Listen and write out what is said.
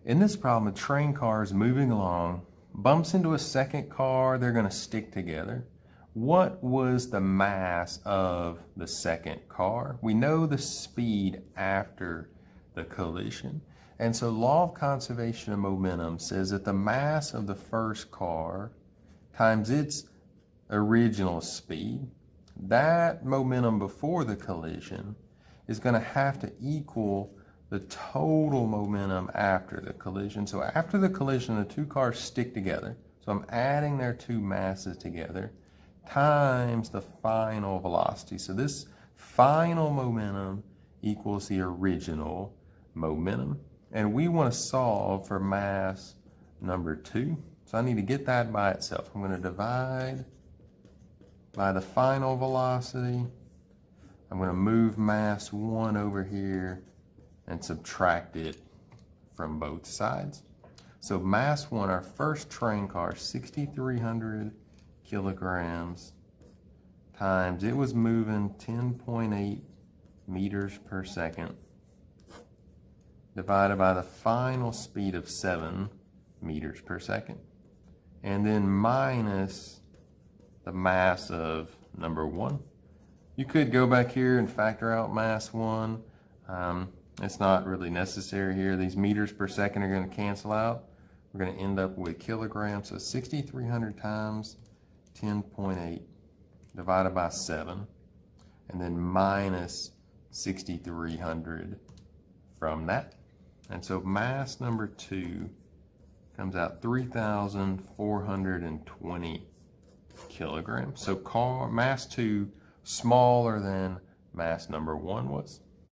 In this problem, a train car is moving along, bumps into a second car, they're going to stick together. What was the mass of the second car? We know the speed after the collision. And so law of conservation of momentum says that the mass of the first car times its original speed, that momentum before the collision is going to have to equal the total momentum after the collision. So after the collision, the two cars stick together. So I'm adding their two masses together times the final velocity. So this final momentum equals the original momentum. And we want to solve for mass number 2. So I need to get that by itself. I'm going to divide by the final velocity. I'm going to move mass 1 over here and subtract it from both sides. So mass 1, our first train car, 6,300 kilograms, times it was moving 10.8 meters per second, divided by the final speed of 7 meters per second, and then minus the mass of number 1. You could go back here and factor out mass 1. It's not really necessary here. These meters per second are going to cancel out. We're going to end up with kilograms. So 6,300 times 10.8 divided by 7, and then minus 6,300 from that. And so mass number 2 comes out 3,420 kilograms. So mass 2 smaller than mass number 1 was.